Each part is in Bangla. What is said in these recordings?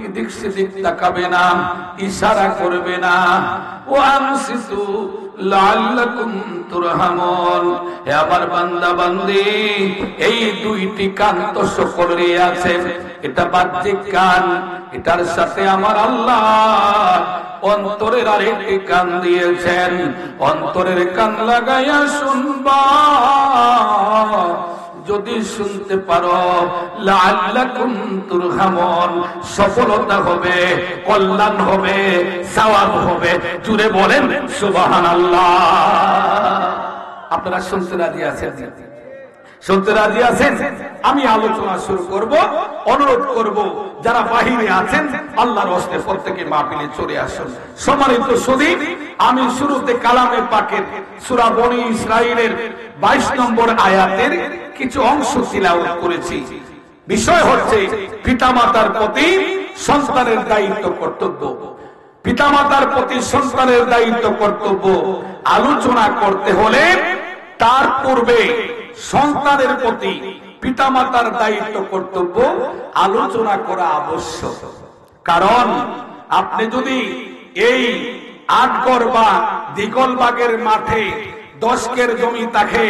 এদিক সেদিক তাকাবে না, ইশারা করবে না। ওয়ানসিতু লাআল্লাকুম তুরহামুন। হে আমার বান্দা বান্দি, এই দুইটি কান তো সকলেরই আছে। এটা বাহ্যিক কান, এটার সাথে আমার আল্লাহ অন্তরের আরেকটি কান দিয়েছেন। অন্তরের কান লাগাইয়া শুনবা, যদি শুনতে পারো লাআল্লাকুম তুরহামুন, সফলতা হবে, কল্যাণ হবে, সওয়াব হবে। জুড়ে বলেন সুবহানাল্লাহ। আপনারা শুনতে রাজি আছেন? শুনতে রাজি আছেন? আমি আলোচনা শুরু করব। অনুরোধ করব যারা বাহিরে আছেন আল্লাহর ওয়াস্তে প্রত্যেকে মাহফিলে চলে আসুন। সম্মানিত সুধী, আমি শুরুতে কালামে পাকের সূরা বনী ইসরাঈলের 22 নম্বর আয়াতের কিছু অংশ তিলাওয়াত করেছি। বিষয় হচ্ছে পিতামাতার প্রতি সন্তানের দায়িত্ব কর্তব্য। পিতামাতার প্রতি সন্তানের দায়িত্ব কর্তব্য আলোচনা করতে হলে তার পূর্বে সন্তানের প্রতি পিতামাতার দায়িত্ব কর্তব্য আলোচনা করা আবশ্যক। কারণ আপনি যদি এই আটগড় বা দিগলবাগের মাঠে 10 কের জমি থাকে,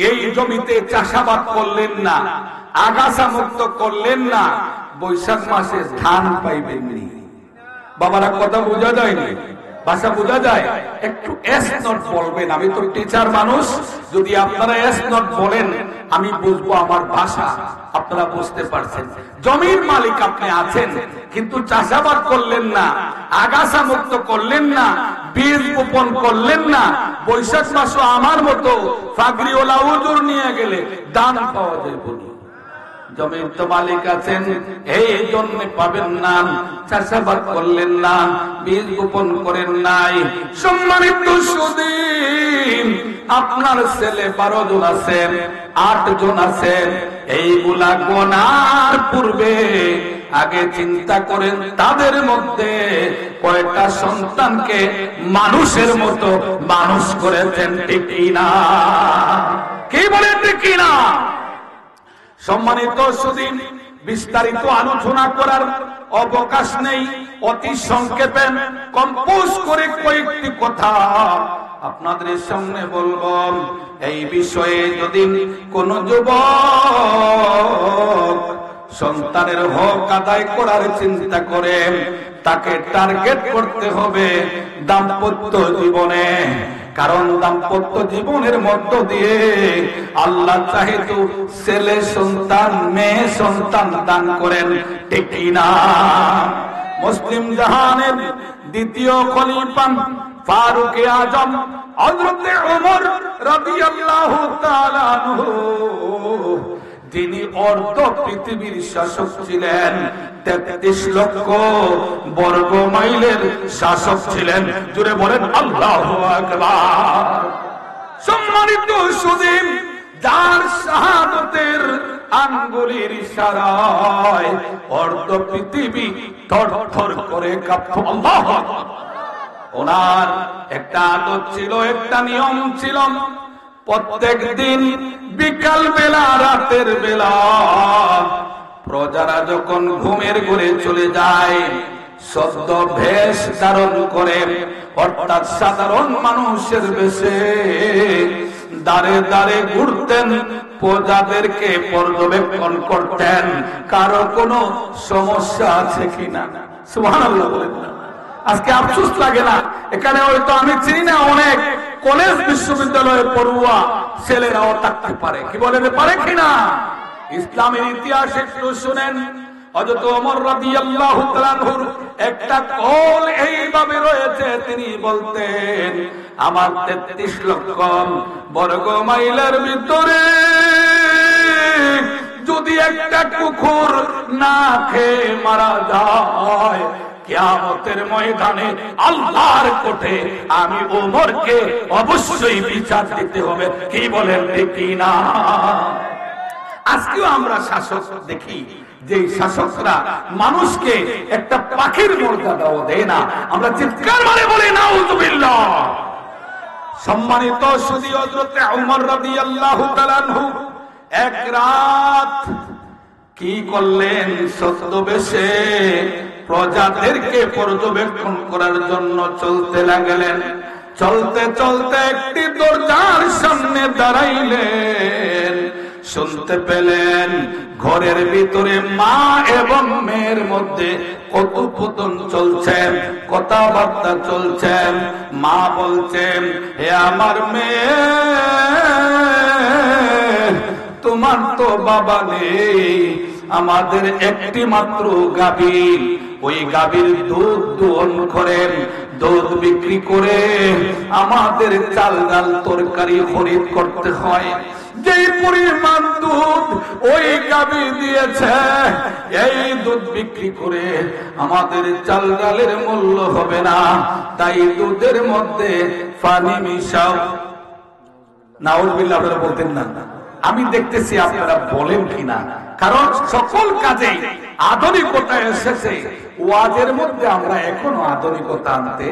এই জমিতে চাষাবাদ করলেন না, আগাছা মুক্ত করলেন না, বৈশাখ মাসে ধান পাইবেন নি। বাবারা কথা বোঝা যায়নি? ভাষা বোঝা যায়? একটু এস নট বলবেন। আমি তো টিচার মানুষ, যদি আপনারা এস নট বলেন আমি বুঝবো আমার ভাষা, আপনারা বুঝতে পারছেন। জমির মালিক আপনি আছেন, কিন্তু চাষাবাদ করলেন না, আগাছা মুক্ত করলেন না, বীজ বপন করলেন না, বৈশাখ মাসও আমার মতো ফাগরিওয়ালা উজুর নিয়ে গেলে দান পাওয়া যায় বলি। জমির তো মালিক আছেন, এই জন্য পাবেন না। চাষাবাদ করলেন না, বীজ বপন করেন নাই। সম্মানিত সুধী, আপনার ছেলে 12 জন আছেন, 8 জন আছেন, এইগুলা গোনার পূর্বে আগে চিন্তা করেন তাদের মধ্যে কয়টা সন্তানকে মানুষের মতো মানুষ করেছেন, ঠিক কিনা? কি বলেন ঠিক কিনা? সম্মানিত সুধী, বিস্তারিত আলোচনা করার অবকাশ নেই। অতি সংক্ষেপে কম্পোজ করে কয়েকটি কথা আপনাদের সামনে বলবো। এই বিষয়ে যদি কোন যুবক সন্তানের হক আদায় করার চিন্তা করে, তাকে টার্গেট করতে হবে দাম্পত্য জীবনে। কারণ দাম্পত্য জীবনের মধ্য দিয়ে আল্লাহ চাহেতু ছেলে সন্তান মেয়ে সন্তান দান করেন, ঠিক না? মুসলিম জাহানের দ্বিতীয় খলিফা ফারুক আজম হযরত ওমর রাদিয়াল্লাহু তাআলা আনহু, তিনি অর্ধ পৃথিবীর শাসক ছিলেন, 33 লক্ষ বর্গ মাইলের শাসক ছিলেন। জুড়ে বলেন আল্লাহু আকবার। সম্মানিত সুধী, যার শাহাদাতের আঙ্গুলের ইশারায় অর্ধ পৃথিবী থরথর করে কাঁপত। আল্লাহু আকবার। ওনার একটা আদত ছিল, একটা নিয়ম ছিল, প্রত্যেক দিন বিকাল বেলা, রাতের বেলা প্রজারা যখন ঘুমের ঘরে চলে যায়, সদ্য বেশ ধারণ করে, অর্থাৎ সাধারণ মানুষের বেশে দাঁড়ে দাঁড়ে ঘুরতেন, প্রজাদেরকে পর্যবেক্ষণ করতেন, কারো কোনো সমস্যা আছে কিনা। সুবহানাল্লাহ বলেন না? আজকে আফসোস লাগে না, এখানে হয়তো আমি চিনি না অনেক কলেজ বিশ্ববিদ্যালয়ে পড়ুয়া ছেলেরাও থাকতে পারে। কি বলেন, পারে কিনা? ইসলামের ইতিহাস একটু শুনেন। হযরত ওমর রাদিয়াল্লাহু তাআলা আনহুর একটা কল এইভাবে রয়েছে, তিনি বলতেন, আমার 33 লক্ষ বর্গ মাইলের ভিতরে যদি একটা কুকুর না খেয়ে মারা যায়, কিয়ামতের ময়দানে আল্লাহর কোর্টে আমি ওমরকে অবশ্যই বিচার দিতে হবে। কি বলেন ঠিক না? আজকেও আমরা শাসক দেখি যে শাসকরা মানুষকে একটা পাখির মর্যাদাও দেয় না। আমরা চিৎকার মারে বলি নাউযুবিল্লাহ। সম্মানিত সুধী, হযরত ওমর রাদিয়াল্লাহু তাআলা আনহু এক রাত কি করলেন, ছদ্মবেশে প্রজাদেরকে পর্যবেক্ষণ করার জন্য চলতে লাগলেন। চলতে চলতে একটি দরজার সামনে দাঁড়াইলেন। শুনতে পেলেন ঘরের ভিতরে মা এবং মেয়ের মধ্যে কথোপকথন চলছে, কথাবার্তা চলছে। মা বলছেন, হে আমার মেয়ে, তোমার তো বাবা নেই, আমাদের একটি মাত্র গাভী, ওই গাভীর দুধ দোহন করেন, দুধ বিক্রি করে আমাদের চাল ডাল তরকারি খরিদ করতে হয়। যেই পরিমাণ দুধ ওই গাভী দিয়েছে, এই দুধ বিক্রি করে আমাদের চাল ডালের মূল্য হবে না, তাই দুধের মধ্যে পানি মিশাও। নাউজুবিল্লাহ আপনারা বলতেন না? আমি দেখতেছি আপনারা বলেন কিনা, কারণ সকল কাজে আধুনিকতা এসেছে। ওয়াজের মধ্যে আমরা এখনো আধুনিকতা আনতে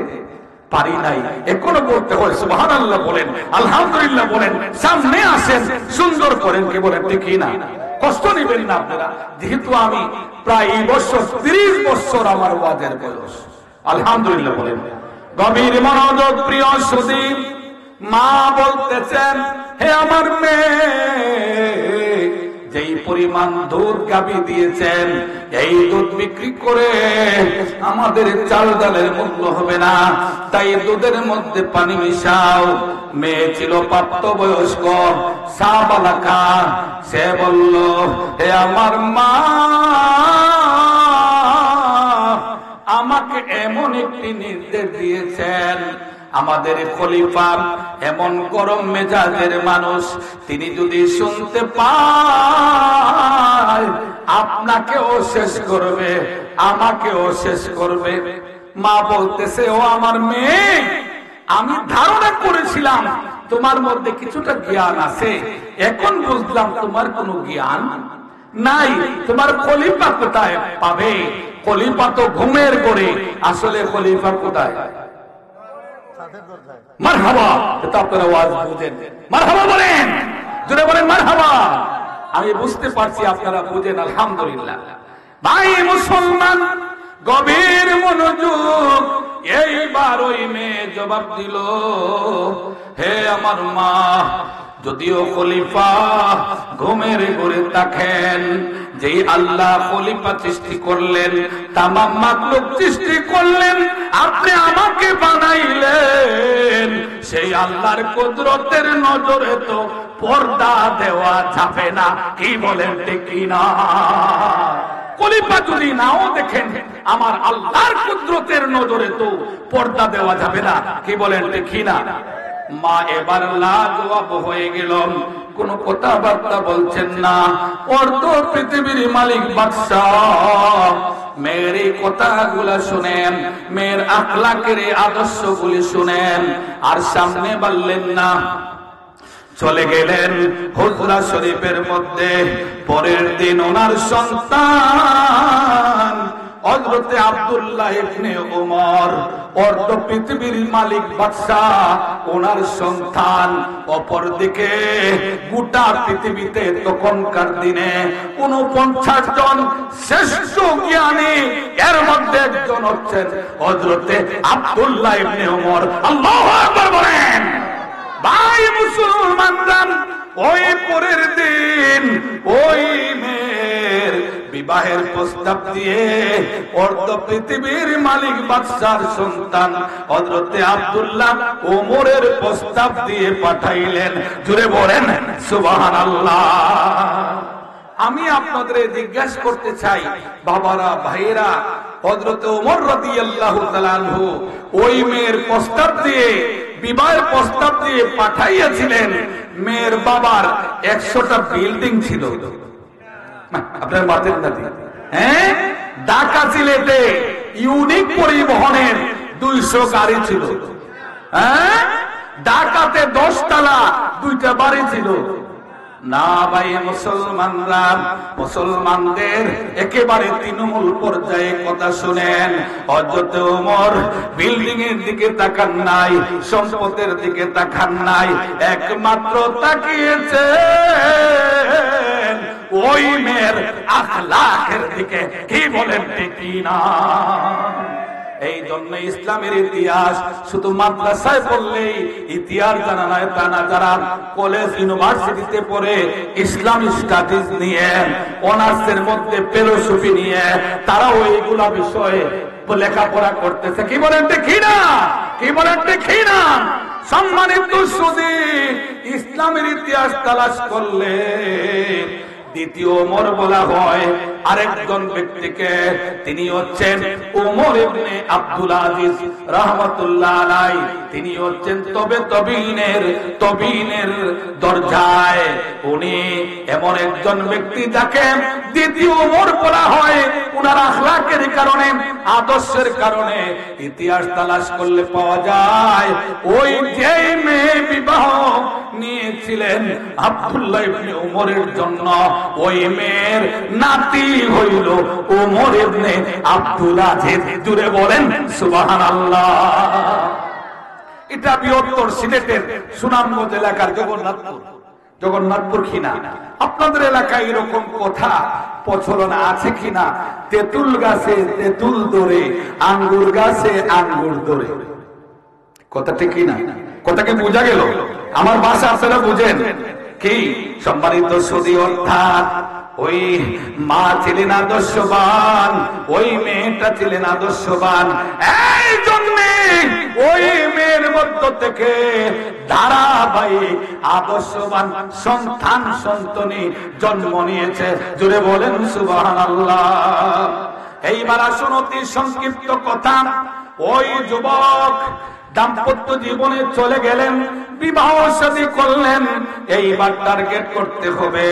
পারি নাই, এখনো বলতে হয় সুবহানাল্লাহ বলেন, আলহামদুলিল্লাহ বলেন, সামনে আসেন, সুন্দর করেন, কে বলেন ঠিক না? কষ্ট নেবেন না আপনারা, যেহেতু আমি প্রায় এই বছর 30 বছর আমার ওয়াজের বয়স। আলহামদুলিল্লাহ বলেন। গভীর মনোযোগ প্রিয় সুধী, মা বলতেছেন, হে আমার মেয়ে, যেই পরিমাণ দুধ গাভী দিয়েছেন, এই দুধ বিক্রি করে আমাদের চাল ডালের মূল্য হবে না, তাই দুধের মধ্যে পানি মিশাও। মেয়ে ছিল প্রাপ্তবয়স্ক, সাবালাকা। সে বলল, হে আমার মা, আমাকে এমন একটি নির্দেশ দিয়েছেন, আমাদের খলিফা এমন গরম মেজাজের মানুষ, তিনি যদি শুনতে পায় আপনাকেও শেষ করবে, আমাকেও শেষ করবে। মা বলতেছে, ও আমার মেয়ে, আমি ধারণা করেছিলাম তোমার মধ্যে কিছুটা জ্ঞান আছে, এখন বুঝলাম তোমার কোনো জ্ঞান নাই। তোমার খলিফা কোথায় পাবে? খলিফা তো ঘুমের ঘরে, আসলে খলিফা কোথায়? মারহাবা। এটা আপনারা ওয়াজ বুঝেন, মারহাবা বলেন, জোরে বলেন মারহাবা। আমি বুঝতে পারছি আপনারা বুঝেন, আলহামদুলিল্লাহ। ভাই মুসলমান, গভীর মনোযোগ। এইবার ওই মেয়ে জবাব দিল, হে আমার মা, যদিও খলিফা ঘুমের ঘরে থাকেন, যেই আল্লাহ খলিফা সৃষ্টি করলেন, তামাম মাখলুক সৃষ্টি করলেন, আপনি আমাকে বানাইলেন, সেই আল্লাহর কুদরতের নজরে তো পর্দা দেওয়া যাবে না, কি বলেন ঠিক না? খলিফা যদি নাও দেখেন, আমার আল্লাহর কুদরতের নজরে তো পর্দা দেওয়া যাবে না, কি বলেন ঠিক না? মা এবার লাজবাব হয়ে গেল, কোন কথাবার্তা বলছেন না। অর্ধ পৃথিবীর মালিক বাদশাহ মেয়ের এই কথাগুলা শুনেন, মেয়ের আখলাকের আদর্শগুলি শুনেন, আর সামনে বললেন না, চলে গেলেন হুজরা শরীফের মধ্যে। পরের দিন ওনার সন্তান হযরতে আব্দুল্লাহ ইবনে উমর, অর্ধ পৃথিবীর মালিক বাদশাহ, ওনার সন্তান। অপরদিকে গোটা পৃথিবীতে তখনকার দিনে 49 জন শ্রেষ্ঠ জ্ঞানী, এর মধ্যে একজন হচ্ছেন হযরতে আব্দুল্লাহ ইবনে উমর। আল্লাহু আকবার বলেন। ভাই মুসলমানরা, ওই পরের দিন ওই মেয়ের বিবাহের প্রস্তাব দিয়ে অর্ধ পৃথিবীর মালিক বাদশার সন্তান হযরতে আব্দুল্লাহ ওমরের প্রস্তাব দিয়ে পাঠাইলেন। জুড়ে বলেন সুবহানাল্লাহ। আমি আপনাদের জিজ্ঞাসা করতে চাই, বাবারা, ভাইয়েরা, হযরতে ওমর রাদিয়াল্লাহু তাআলা আনহু ওই মেয়ের প্রস্তাব দিয়ে, বিবাহের প্রস্তাব দিয়ে পাঠাইয়াছিলেন। মেয়ের বাবার 100টা বিল্ডিং ছিল। আপনার মাতের নাতি, হ্যাঁ, ঢাকা সিলেটে ইউনিক পরিবহনের 200 গাড়ি ছিল। হ্যাঁ, ঢাকাতে 10 তলা 2টা বাড়ি ছিল। না ভাই মুসলমানরা, মুসলমানদের একেবারে তৃণমূল পর্যায়ে কথা শুনেন। হযরত ওমর বিল্ডিং এর দিকে তাকান নাই, সম্পদের দিকে তাকান নাই, একমাত্র তাকিয়েছে ওই মেয়ের আখলাকের দিকে। কি বলেন ঠিক না? এই জন্য ইসলামের ইতিহাস শুধু মাদ্রাসায় পড়লেই ইতিহাস জানা নয় তা না, যারা কলেজ ইউনিভার্সিটিতে পড়ে ইসলামিক স্টাডিজ নিয়ে অনার্সের মধ্যে ফেলোশিপি নিয়ে তারাও এইগুলা বিষয়ে লেখাপড়া করতেছে। কি বলেন ঠিক না? কি বলেন ঠিক না? সম্মানিত সুধী, ইসলামের ইতিহাস তালাশ করলে দ্বিতীয় ওমর বলা হয় আরেকজন ব্যক্তিকে, তিনি হচ্ছেন ওমর ইবনে আব্দুল আজিজ রাহমাতুল্লাহ আলাইহি। তিনি হচ্ছেন তবিনের দরজায়। উনি এমন একজন ব্যক্তি যাকে দ্বিতীয় ওমর বলা হয়। উনার আখলাকের কারণে, আদর্শের কারণে ইতিহাস তালাশ করলে পাওয়া যায় ওই যে মেয়ে বিবাহ নিয়েছিলেন আব্দুল্লাহ ইবনে ওমরের জন্য, ওই মেয়ের নাতি হইল ওমর ইবনে আব্দুল আজিজ। জুড়ে বলেন সুবহানাল্লাহ। এটা বৃহত্তর সিলেটের সুনামগঞ্জ এলাকার জগন্নাথপুর খিনা। আপনাদের এলাকায় এরকম কথা প্রচলন আছে কিনা? তেঁতুল গাছে তেঁতুল ধরে, আঙ্গুর গাছে আঙ্গুর ধরে। কথা ঠিক কিনা? কথা কি বোঝা গেল? আমার ভাষা আপনারা বুঝেন কি? সম্মানিত সুধী, অর্থাৎ ওই মা ছিলেন আদর্শবান, ওই মেয়েটা ছিলেন আদর্শবান। এই জন্যে ওই মেয়ের মধ্য থেকে ধারাবাহিক আদর্শবান সন্তানি জন্ম নিয়েছে। জুড়ে বলেন সুবহানাল্লাহ। এইবার আসুন অতি সংক্ষিপ্ত কথা। ওই যুবক দাম্পত্য জীবনে চলে গেলেন, বিবাহ শাদী করলেন। এইবার টার্গেট করতে হবে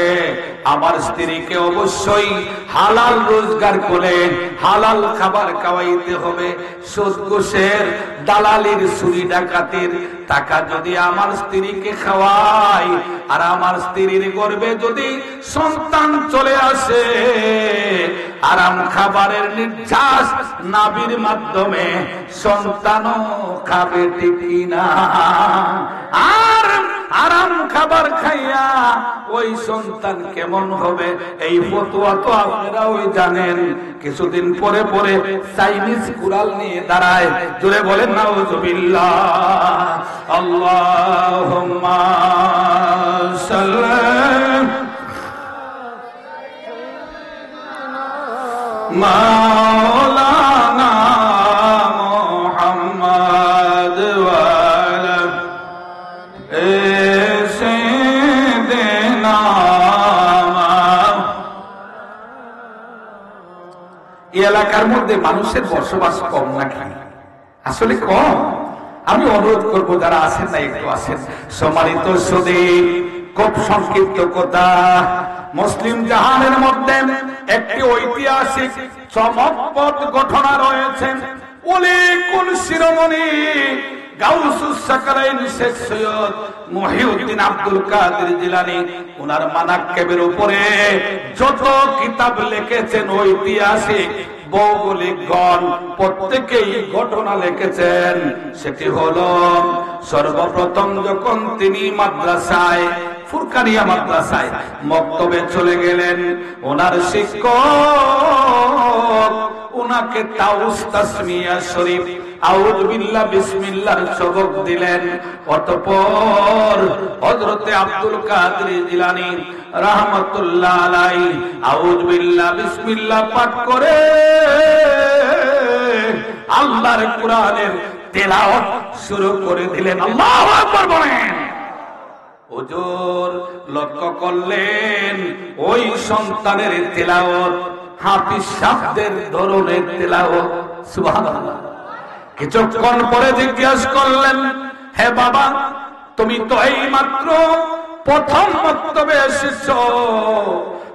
আমার স্ত্রীকে অবশ্যই হালাল রোজগার করে হালাল খাবার খাওয়াইতে হবে। সুদ ঘুষের দালালির চুরি ডাকাতির টাকা যদি আমার স্ত্রীকে খাওয়াই, আর আমার স্ত্রীর গর্ভে যদি সন্তান চলে আসে, আরাম খাবারের নির্যাস নাভির মাধ্যমে সন্তানও খাবে ঠিক না? আর আরাম খাবার খাইয়া ওই সন্তান কেমন হবে? এই ফতোয়া তো আপনারাও জানেন। কিছুদিন পরে পরে চাইনিজ কুড়াল নিয়ে দাঁড়ায়। জোরে বলেন নাউযুবিল্লাহ। আল্লাহুম্মা সাল্লি মাওলানা মুহাম্মদ ওয়া আলা সাইয়্যিদিনা। এই এলাকার মধ্যে মানুষের বসবাস কম নাকি? আসলে কম। আমি অনুরোধ করব যারা আছেন না একটু আসেন। সম্মানিত সুধী, খুব সংক্ষিপ্ত কথা। মুসলিম জাহানের মধ্যে একটি ঐতিহাসিক চমকপ্রদ ঘটনা রয়েছে। ওলি কুল শিরোমণি গাউসুস সাকারাইন শেখ সৈয়দ মুহিউদ্দিন আব্দুল কাদের জিলানী, ওনার মানাক্কেবের উপরে যত কিতাব লিখেছেন ঐতিহাসিক ভৌগোলিকগণ, প্রত্যেকেই ঘটনা লিখেছেন। সেটি হলো সর্বপ্রথম যখন তিনি মাদ্রাসায়, ফুরকানিয়া মাদ্রাসায় মক্তবে চলে গেলেন, ওনার শিক্ষক ওনাকে তাউস তাসমিয়া শরীফ আউযু বিল্লাহ বিসমিল্লাহর সবক দিলেন। অতঃপর হযরতে আব্দুল কাদের জিলানী রাহমাতুল্লাহ আলাইহি আউযু বিল্লাহ বিসমিল্লাহ পাঠ করে আল্লাহর কোরআনের তেলাওয়াত শুরু করে দিলেন। আল্লাহু আকবার বলেন। হুজুর লক্ষ্য করলেন ওই সন্তানের তেলাওয়াত হাফিজ সাহেবদের ধরনের তেলাওয়াত। সুবহানাল্লাহ। কিছুক্ষণ পরে জিজ্ঞাসা করলেন, হে বাবা, তুমি তো এই মাত্র প্রথম মক্তবে এসেছো,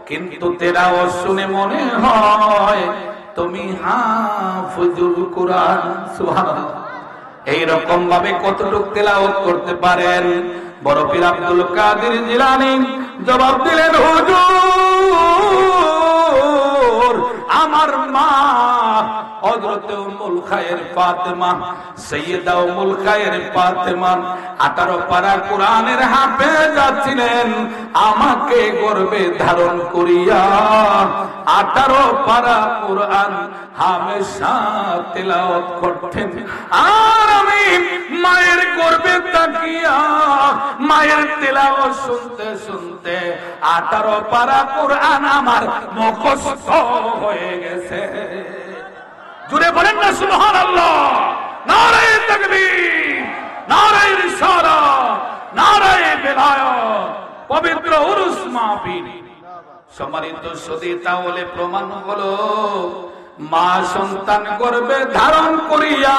কিন্তু তেলাওয়াত শুনে মনে হয় তুমি হাফিজুল কোরআন। সুবহানাল্লাহ। এইরকম ভাবে কতটুকু তেলাওয়াত করতে পারেন? বড় পীর আব্দুল কাদের জিলানী জবাব দিলেন, হুজুর আমার মা হযরত উম্মুল খায়ের ফাতেমা, সাইয়্যিদা উম্মুল খায়ের ফাতেমা 18 পারা কোরআনের হাফেজ ছিলেন। আমাকে গর্ভে ধারণ করিয়া 18 পারা কোরআন হামেশা তেলাওয়াত করতেন। আর আমি মায়ের গর্ভে তাকিয়া মায়ের তেলাওয়াত শুনতে শুনতে 18 পারা কোরআন আমার মুখস্থ হয়ে গেছে। জুড়ে বলেন না সুবহানাল্লাহ। নারে তাকবীর, নারে রিসালাত, নারে বেলায়াত। পবিত্র উরুস মাহফিল। সম্মানিত সুধী, তাহলে প্রমাণ হলো মা সন্তান গর্ভে ধারণ করিয়া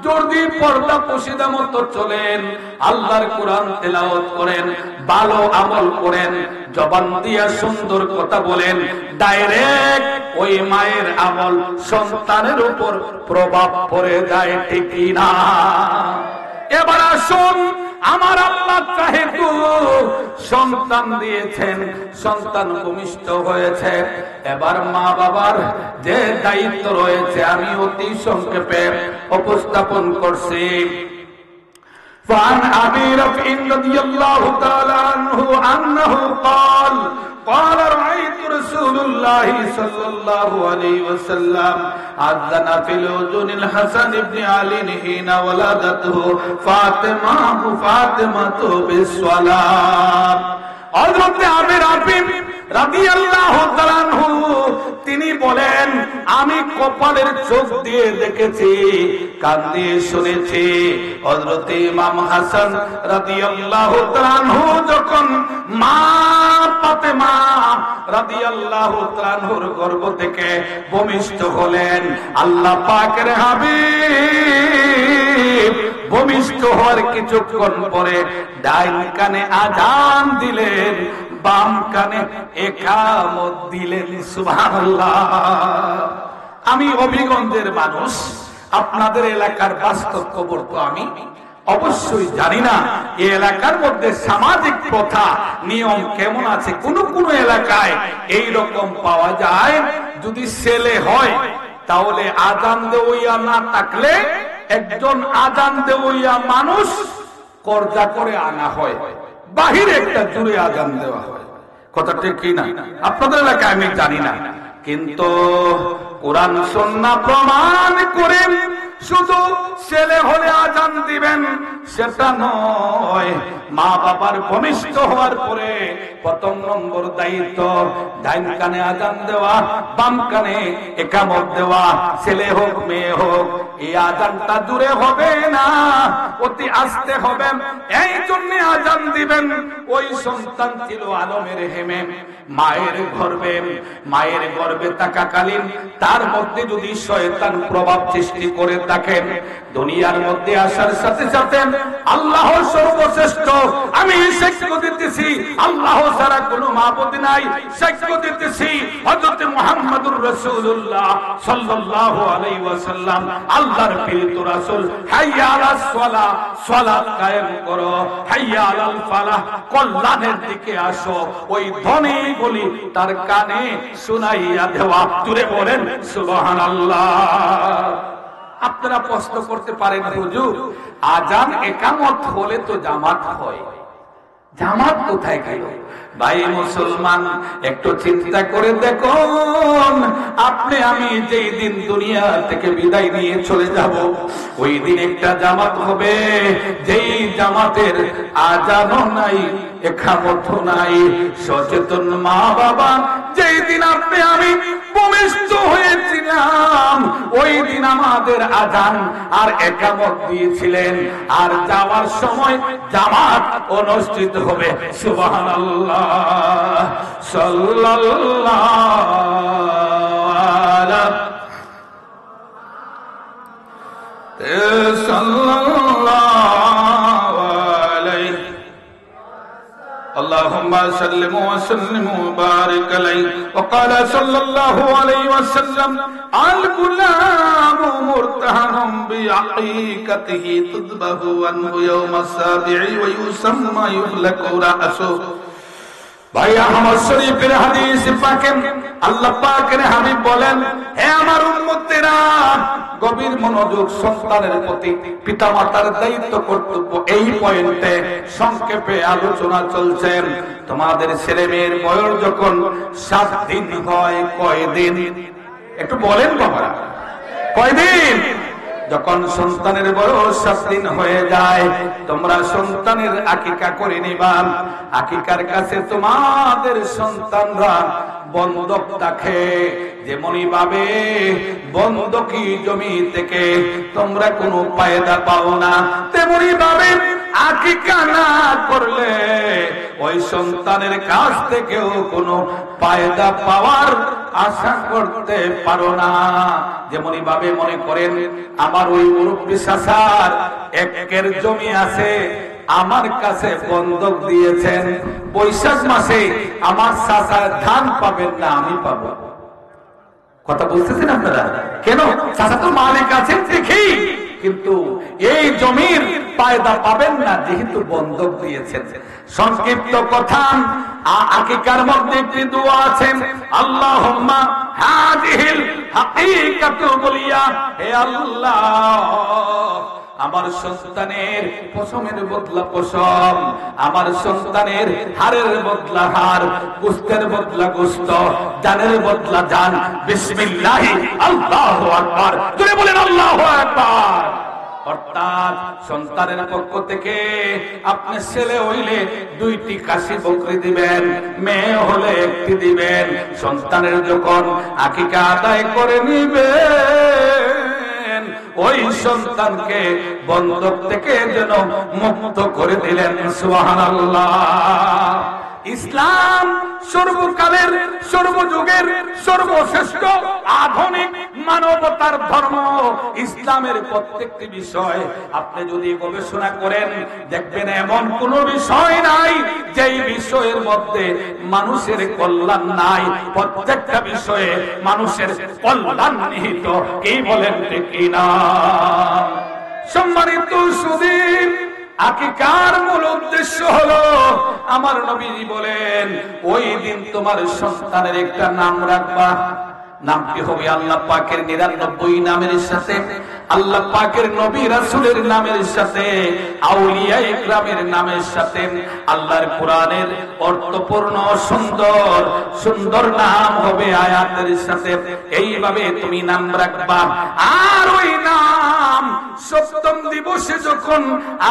যদি পর্দা পোশিদা মতো চলেন, আল্লাহর কোরআন তেলাওয়াত করেন, ভালো আমল করেন, জবান দিয়া সুন্দর কথা বলেন, ডাইরেক্ট ওই মায়ের আমল সন্তানের উপর প্রভাব পড়ে যায়, ঠিক না? এবার আসুন, আমার আল্লাহ যেহেতু সন্তান দিয়েছেন, সন্তান ভূমিষ্ঠ হয়েছে, এবার মা বাবার যে দায়িত্ব রয়েছে আমি অতি সংক্ষেপে উপস্থাপন করছি। فعن أبي رفع رضي الله تعالى عنه أنه قال قال رأيت رسول الله صلى الله عليه وسلم أذن في الأذن الحسن بن علي حين ولدته فاطمة بالصلاة। হযরত আবু রাফি রাদিয়াল্লাহু তাআলা আনহু তিনি বলেন, আমি কপালের চোখ দিয়ে দেখেছি, কান দিয়ে শুনেছি, হযরত ইমাম হাসান রাদিয়াল্লাহু তাআলা আনহু যখন মা ফাতেমা রাদিয়াল্লাহু তাআলা আনহুর গর্ভ থেকে ভূমিষ্ঠ হলেন, আল্লাহ পাকের হাবিব ভূমিষ্ঠ হওয়ার কিছুক্ষণ পরে ডাইন কানে আযান দিলেন, বাম কানে ইকামত দিলেন। সুবহানাল্লাহ। আমি অভিগঞ্জের মানুষ, আপনাদের এলাকার বাস্তব খবর তো আমি অবশ্যই জানি না। এই এলাকার মধ্যে সামাজিক প্রথা নিয়ম কেমন আছে। কোন কোন এলাকায় এই রকম পাওয়া যায়, যদি ছেলে হয় তাহলে আযান দেওয়া না থাকলে একজন আযান দেওয়া মানুষ কর্জা করে আনা হয়, বাহিরে একটা জুড়ে আযান দেওয়া হয়। কথা ঠিক কি না? আপনাদের এলাকায় আমি জানি না, কিন্তু কোরআন সুন্নাহ প্রমাণ করে শুধু ছেলে হলে আযান দিবেন সেটা নয়, মা বাবার ভূমিষ্ঠ হওয়ার পরে প্রথম নম্বর দায়িত্ব ডাইন কানে আযান দেওয়া, বাম কানে ইকামত দেওয়া। ছেলে হোক মেয়ে হোক, এই আযানটা দূরে হবে না, অতি আস্তে হবে। এই জন্য আযান দিবেন। ওই সন্তান ছিল আলমের হেমে, মায়ের গর্ভে থাকাকালীন তার মধ্যে যদি শয়তান প্রভাব সৃষ্টি করে থাকেন, দুনিয়ার মধ্যে আসার সাথে সাথে আল্লাহ সর্বশ্রেষ্ঠ, আমি সাক্ষ্য দিতেছি আল্লাহ ছাড়া কোনো মাবুদ নাই, সাক্ষ্য দিতেছি হযরত মুহাম্মদুর রাসূলুল্লাহ সাল্লাল্লাহু আলাইহি ওয়াসাল্লাম আল্লাহর প্রিয় রাসূল। হাইয়া আলাস সালাহ, সালাত কায়েম করো, হাইয়া আলাল ফালাহ, কল্যাণের দিকে আসো। ওই ধ্বনি বলি তার কানে শুনাইয়া দেওয়া। জুড়ে বলেন সুবহানাল্লাহ। আপনারা প্রশ্ন করতে পারেন, হুজুর আযান ইকামত হলে তো জামাত হয়, জামাত কোথায় গেল? ভাই মুসলমান, একটু চিন্তা করে দেখুন, আপনি আমি যেই দিন দুনিয়া থেকে বিদায় নিয়ে চলে যাব, ওই দিন একটা জামাত হবে, যেই জামাতের আযানও নাই, ইকামতও নাই। সচেতন মা বাবা, যেই দিন আপনি আমি ভূমিষ্ঠ হয়েছিলাম, ওই দিন আমাদের আযান আর ইকামত দিয়েছিলেন, আর যাওয়ার সময় জামাত অনুষ্ঠিত হবে। সুবহানাল্লাহ, اللهم صل وسلم وبارك عليه. وقال صلى الله عليه وسلم الغلام مرتهن بعقيقته تذبح عنه يوم السابع ويسمى يهلك رأسه ভাইয়া আহমদ শরীফের হাদিস পাকে আল্লাহ পাকের হাবিব বলেন, হে আমার উম্মতেরা, গভীর মনোযোগ, সন্তানের প্রতি পিতামাতার দায়িত্ব কর্তব্য এই পয়েন্টে সংক্ষেপে আলোচনা চলছে। তোমাদের ছেলে মেয়ের বয়স যখন 7 দিন হয়, কয়দিন একটু বলেন বাবা, কয়দিন? যখন সন্তানের বয়স 7 দিন হয়ে যায়, তোমরা সন্তানের আকিকা করে নিবা। আকিকার কাছে তোমাদের সন্তানরা বন্ধক রাখে, যেমনই ভাবে বন্ধকি জমি থেকে তোমরা কোনো ফায়দা পাও না, তেমনি ভাবে আকিকা না করলে ওই সন্তানের কাছ থেকেও কোনো ফায়দা পাওয়ার আশা করতে পারো না। যেমনই ভাবে মনে করেন আমার ওই মুরব্বী চাচার 1 একর জমি আছে, আমার কাছে বন্ধক দিয়েছেন, বৈশাখ মাসে আমার চাচার ধান পাবেন না, আমি পাবো। কথা বুঝতেছেন আপনারা? কেন? চাচা তো মালিক আছেন ঠিকই, কিন্তু এই জমির ফায়দা পাবেন না যেহেতু বন্ধক দিয়েছেন। সংক্ষিপ্ত কথা, আকিকার মধ্যে একটি দোয়া আছে, আল্লাহুম্মা হাযিহিল হাকীকাতু বলিয়া, হে আল্লাহ আমার সন্তানের পশমের বদলা পশম, আমার সন্তানের হাড়ের বদলা হাড়, গোশতের বদলা গোশত, জানের বদলা জান। বিসমিল্লাহ, আল্লাহু আকবার, জোরে বলেন আল্লাহু আকবার। অর্থাৎ সন্তানের পক্ষ থেকে আপনি ছেলে হইলে 2টি কাশি বকরি দিবেন, মেয়ে হলে 1টি দিবেন। সন্তানের যখন আকিকা আদায় করে নিবেন, ওই সন্তানকে বন্ধক থেকে যেন মুক্ত করে দিলেন। সুবহানাল্লাহ। ইসলাম সর্বকালের, সর্বযুগের সর্বশ্রেষ্ঠ আধুনিক মানবতার ধর্ম। ইসলামের প্রত্যেকটি বিষয় আপনি যদি গবেষণা করেন, দেখবেন এমন কোন বিষয় নাই যেই বিষয়ের মধ্যে মানুষের কল্যাণ নাই। প্রত্যেকটা বিষয়ে মানুষের কল্যাণ নিহিত। কি বলেন ঠিক কিনা? সম্মানিত সুধীর, আকিকার মূল উদ্দেশ্য হলো, আমার নবীজি বলেন, ওই দিন তোমার সন্তানের একটা নাম রাখবা। নামটি হবে আল্লাহ পাকের 99 নামের সাথে, আল্লাহ পাকের নবী রাসূলের নামের সাথে, আউলিয়া ইকরামের নামের সাথে, আল্লাহর কোরআনের অর্থপূর্ণ সুন্দর সুন্দর নাম হবে আয়াতের সাথে। এইভাবে তুমি নাম রাখবা। আর ওই নাম 7ম দিবসে যখন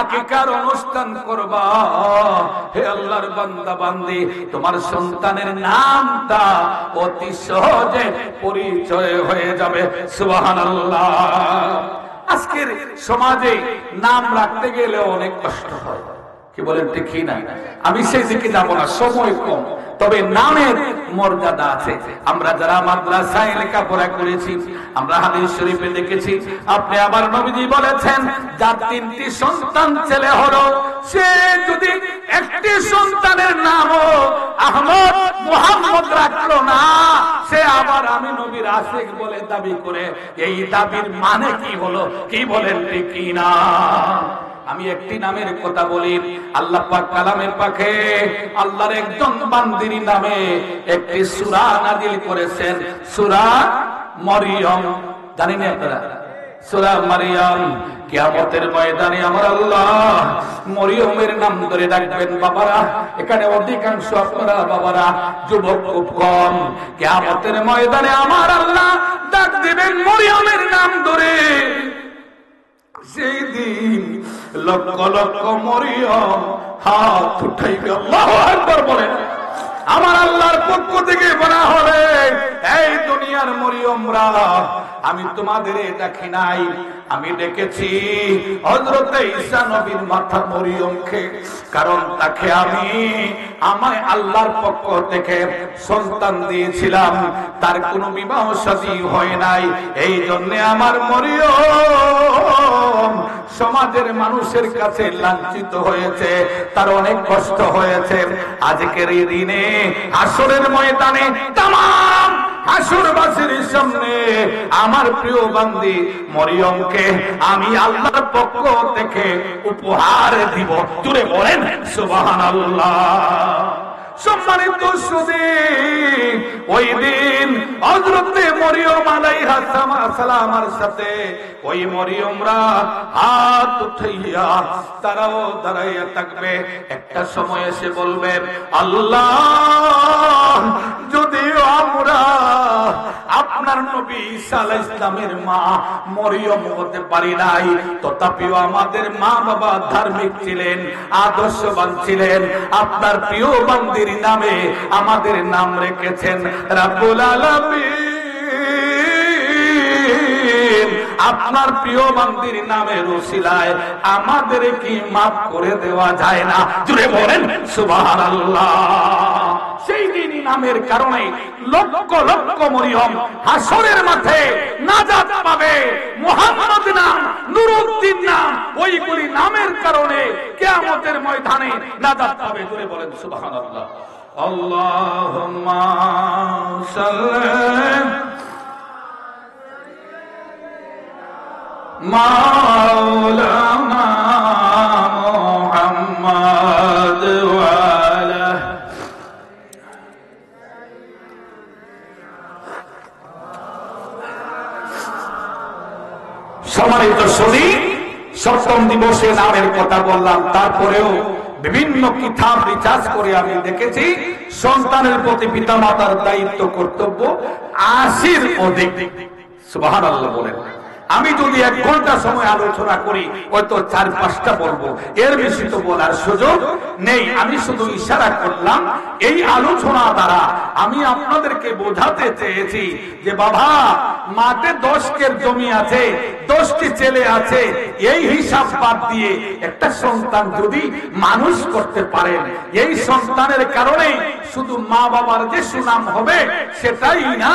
আকিকার অনুষ্ঠান করবা, হে আল্লাহর বান্দা বান্দি, তোমার সন্তানের নামটা অতি সহজে পরিচয় হয়ে যাবে। সুবহানাল্লাহ। আজকের সমাজে নাম রাখতে গেলে অনেক কষ্ট হয়। কি বলেন ঠিক না? আমি সেই দিকে যাব না, সময় কম। তবে নামের মর্যাদা আছে। আমরা যারা মাদ্রাসায় লেখাপড়া করেছি, আমরা হাদিস শরীফে দেখেছি, আপনি আমার নবীজি বলেছেন, যার 3টি সন্তান ছেলে হলো, সে যদি একটি সন্তানের নামও আহমদ মুহাম্মদ রাখলো না, সে আবার আমি নবীর আশিক বলে দাবি করে। এই দাবির মানে কি হলো? কি বলেন ঠিক কিনা? আমি একটি নামের কথা বলি। আল্লাহ পাক কালামের পাকে আল্লাহর একজন বান্দির নামে একটি সূরা নাযিল করেছেন, সূরা মরিয়ম। জানেন আপনারা সূরা মরিয়ম? কিয়ামতের ময়দানে আমার আল্লাহ মরিয়মের নাম ধরে ডাকবেন। বাবারা, এখানে অধিকাংশ আপনারা বাবারা যুবক খুব কম। কিয়ামতের ময়দানে আমার আল্লাহ ডাক দিবেন মরিয়মের নাম ধরে। সেই দিন লক্ষ লক্ষ মরিয়ম হাত উঠাইবে। আল্লাহু আকবার বলেন। আমার আল্লাহর পক্ষ থেকে বলা হবে, এই দুনিয়ার মরিয়মরা, আমি তোমাদের ডাকি নাই, আমি ডেকেছি হযরত ঈসা নবীর মাথা মরিয়মকে। কারণ তাকে আমি আমায় আল্লাহর পক্ষ থেকে সন্তান দিয়েছিলাম, তার কোনো বিবাহ শাদী হয় নাই। এই জন্য আমার মরিয়ম সমাজের মানুষের কাছে লাঞ্ছিত হয়েছে, তার অনেক কষ্ট হয়েছে। আজকের এই দিনে হাসরের ময়দানে তামাম হাসরবাসীর সামনে আমার প্রিয় বান্দি মরিয়মকে আমি আল্লাহর পক্ষ থেকে উপহার দিব। জুড়ে বলেন সুবহানাল্লাহ। সম্মানিত সুধী, ওই দিন হযরতে মরিয়ম আলাইহিস সালামের সাথে ওই মরিয়মরা হাত উঠাইয়া তারাও দাঁড়াইয়া থাকবে। একটা সময় এসে বলবে, আল্লাহ যদি আমরা আপনার নবী ঈসা আলাইহিস সালামের মা মরিয়ম হতে পারি নাই, তথাপিও আমাদের মা বাবা ধার্মিক ছিলেন, আদর্শবান ছিলেন, আপনার প্রিয় বান্দির নামে আমাদের নাম রেখেছেন রাব্বুল আলামিন, আপনার প্রিয় বান্দির নামের উসিলায় আমাদের কি মাফ করে দেওয়া যায় না? জুড়ে বলেন সুবহানাল্লাহ। সেই দিনই নামের কারণে লক্ষ লক্ষ মরিয়ম হাসরের মাঠে নাজাত পাবে। মুহাম্মদ নাম, নুরুদ্দিন নাম, ওইগুলি নামের কারণে কিয়ামতের ময়দানে নাজাত পাবে। জুড়ে বলেন সুবহানাল্লাহ। আল্লাহুম্মা সাল্লি মাওলানা মুহাম্মদ ওয়া আলা সম্মানিত সুধী, সপ্তম দিবসে নামের কথা বললাম, তারপরেও বিভিন্ন কিতাব রিসার্চ করে আমি দেখেছি সন্তানের প্রতি পিতামাতার দায়িত্ব কর্তব্য 80-র অধিক। সুবহানাল্লাহ বলেন। আমি যদি 1 ঘন্টা সময় আলোচনা করি হয়তো 4-5টা বলবো, এর বেশি তো বলার সুযোগ নেই। আমি শুধু ইশারা করলাম, এই আলোচনা দ্বারা আমি আপনাদেরকে বোঝাতে চেয়েছি যে বাবা, মাঠে 10 কের জমি আছে, 10টি ছেলে আছে, এই হিসাব বাদ দিয়ে একটা সন্তান যদি মানুষ করতে পারেন, এই সন্তানের কারণে শুধু মা বাবার যে সুনাম হবে সেটাই না,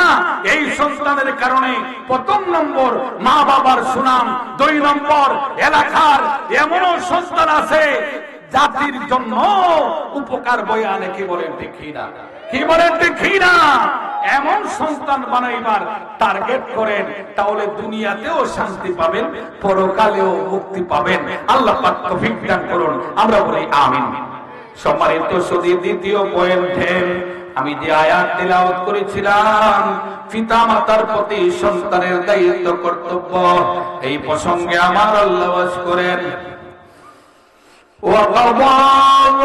এই সন্তানের কারণে প্রথম নম্বর মা বাবার সুনাম, 2 নম্বর এলাকার এমনও সন্তান আছে জাতির জন্য উপকার বয়ে আনে। কি বলেন ঠিক না? কি বলেন ঠিক না? এমন সন্তান বানাইবার টার্গেট করেন, তাহলে দুনিয়াতেও শান্তি পাবেন, পরকালেও মুক্তি পাবেন। আল্লাহ পাক তৌফিক দান করুন, আমরা বলি আমিন। সম্মানিত সুধী, দ্বিতীয় পয়েন্টে আমি যে আয়াত তেলাওয়াত করেছিলাম, পিতা মাতার প্রতি সন্তানের দায়িত্ব কর্তব্য, এই প্রসঙ্গে আমার আল্লাহ ওয়াজ করেন, وَقَضَى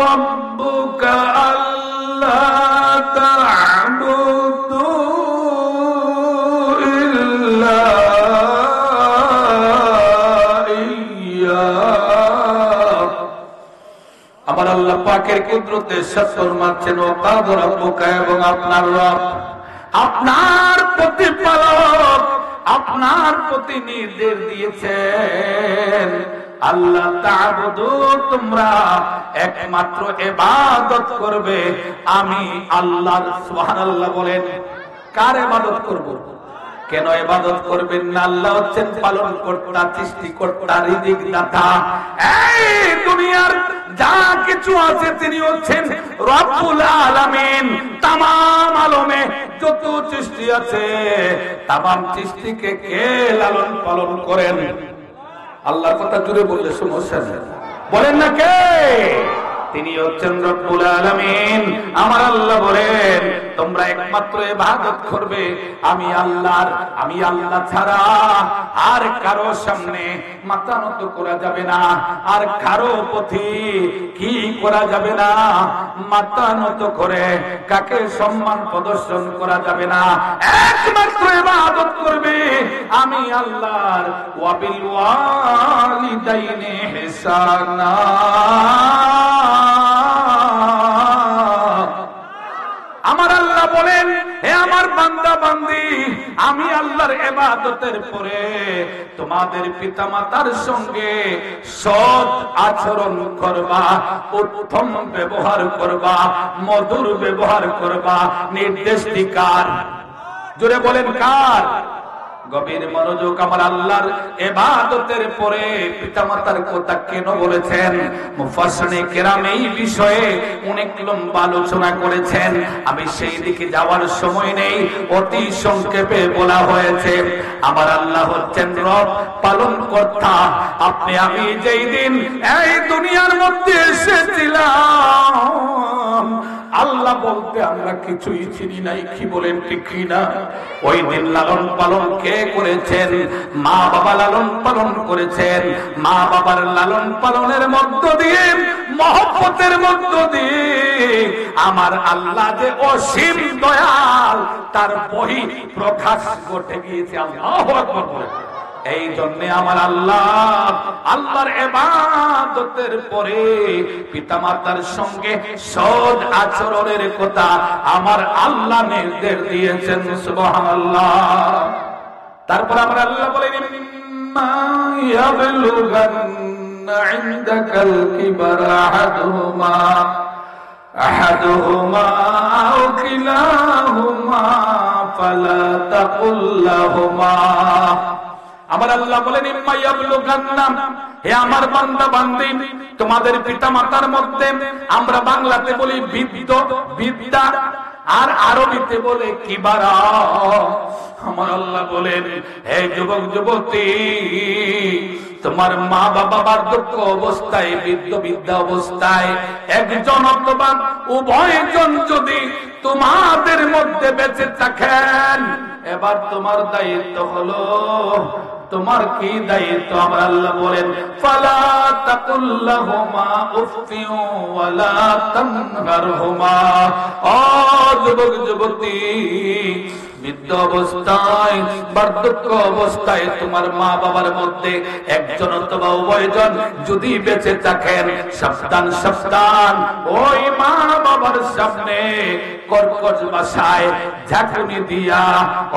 رَبُّكَ أَلَّا تَعْبُدُوا إِلَّا إِيَّاهُ। আমার আল্লাহ পাকের কুদরতে সত্তর মানছেন, ওয়াকাদা রাব্বুকা, এবং আপনার রব, আপনার প্রতিপালক আপনার প্রতি নির্দেশ দিয়েছেন, আল্লাহ তা'বুদু, তোমরা একমাত্র ইবাদত করবে আমি আল্লাহর। সুবহানাল্লাহ বলেন। কার ইবাদত করব? কেন ইবাদত করবেন না? আল্লাহ হচ্ছেন পালন কর্তা, সৃষ্টিকর্তা, রিজিক দাতা। এই দুনিয়ার যা কিছু আছে তিনি হচ্ছেন রব্বুল আলামিন। তামাম আলমে যত সৃষ্টি আছে, তামাম সৃষ্টিকে কে লালন পালন করেন? আল্লাহর কথা জুড়ে বললে সমস্যা নেই, বলেন না কে? তিনি হচ্ছেন রব্বুল আলামিন। আমার আল্লাহ বলেন, তোমরা একমাত্র ইবাদত করবে আমি আল্লাহর। আমি আল্লাহ ছাড়া আর কারো সামনে মাথা নত করা যাবে না, আর কারো প্রতি কি করা যাবে না, মাথা নত করে কাকে সম্মান প্রদর্শন করা যাবে না। একমাত্র ইবাদত করবে আমি আল্লাহর। ওয়া বিল ওয়ালিদাইনি ইহসানা। আমার আল্লাহ বলেন, হে আমার বান্দা বান্দি, আমি আল্লাহর ইবাদতের পরে তোমাদের পিতামাতার সঙ্গে সৎ আচরণ করবা, উত্তম ব্যবহার করবা, মধুর ব্যবহার করবা। নির্দেশটি কার? জোরে বলেন কার? গভীর মনোযোগ। আমার আল্লাহর ইবাদতের পরে পিতামাতার কথা কেন বলেছেন? মুফাসসিরে কেরাম এই বিষয়ে অনেক লম্বা আলোচনা করেছেন, আমি সেই দিকে যাওয়ার সময় নেই, অতি সংক্ষেপে বলা হয়েছে আমার আল্লাহ হচ্ছেন রব, পালন কর্তা। আপনি আমি যেই দিন এই দুনিয়ার মধ্যে এসেছিলাম, আল্লাহ বলতে আমরা কিছুই চিনি নাই, কি বলেন ঠিক না? ওই দিন লালন পালন কে করেছেন? মা বাবা লালন পালন করেছেন। মা বাবার লালন পালনের মধ্য দিয়ে, মহব্বতের মধ্য দিয়ে আমার আল্লাহ যে অসীম দয়াল, তার বহি প্রকাশ ঘটে গিয়েছে। আল্লাহু আকবার বলেন। এই জন্য আমার আল্লাহর ইবাদতের পরে পিতামাতার সঙ্গে সৎ আচরণের কথা আমার আল্লাহ নির্দেশ দিয়েছেন। সুবহানাল্লাহ। তারপর আমার আল্লাহ বলেন, ইম্মা ইয়াবলুগান্না ইনদাকাল কিবারা আহাদুহুমা আও কিলাহুমা ফালা তাকুল লাহুমা। আমার আল্লাহ বলেন, ইম্মা ইয়াবলুগান্না, হে আমার বান্দা বান্দি, তোমাদের পিতামাতার মধ্যে, আমরা বাংলাতে বলি বিদ্যা, আর আরবিতে বলে কিবারা। আমার আল্লাহ বলেন, হে যুবক যুবতী, তোমার মা বাবা বার্ধক্য অবস্থায়, বিদ্যা অবস্থায় একজন অথবা উভয়জন যদি তোমাদের মধ্যে বেঁচে থাকেন, এবার তোমার দায়িত্ব হলো, তোমার কি দায়িত্ব? আমার আল্লাহ বলেন, ফালা তাকুল লাহুমা উফফিন ওয়ালা তানহারহুমা। ও যুবক যুবতী, বৃদ্ধ অবস্থায়, বার্ধক্য অবস্থায় তোমার মা বাবার মধ্যে একজন অথবা উভয়জন যদি বেঁচে থাকেন, সাবধান সাবধান, ওই মা বাবার সামনে কর্কশ ভাষায় ঝাঁকুনি দিয়া,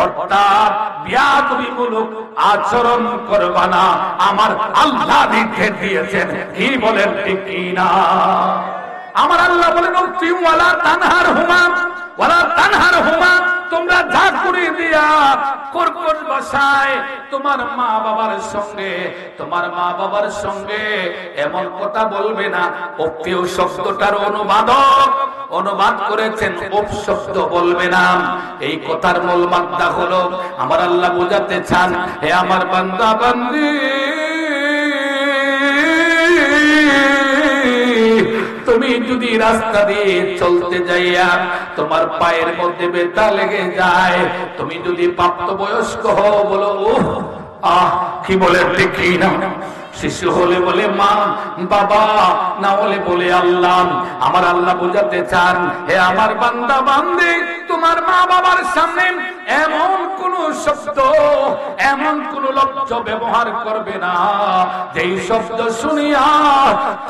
অর্থাৎ বেয়াদবিমূলক আচরণ করবা না। আমার আল্লাহ নির্দেশ দিয়েছেন, কি বলেন ঠিক কিনা? আমার আল্লাহ বলেন, ওয়ালা তানহারহুমা ওয়ালা তানহারহুমা, তোমরা ঝাঁকুনি দিয়া কর্কশ ভাষায় তোমার মা বাবার সঙ্গে এমন কথা বলবে না। অপ্রিয় শব্দটার অনুবাদ করেছেন অপশব্দ বলবে না। এই কথার মূল মাত্রা হলো, আমার আল্লাহ বোঝাতে চান, হে আমার বান্দা বান্দি, তুমি যদি রাস্তা দিয়ে চলতে যাইয়া তোমার পায়ের মধ্যে ব্যথা লেগে যায়, তুমি যদি প্রাপ্তবয়স্ক হও, বলো আহ, কি বলে ঠিক না? শিশু হলে বলে মা বাবা, না হলে বলে আল্লাহ। আমার আল্লাহ বোঝাতে চান, হে আমার বান্দা বান্দি, তোমার মা বাবার সামনে এমন কোন শব্দ, এমন কোন লজ্জ ব্যবহার করবে না, যেই শব্দ শুনিয়া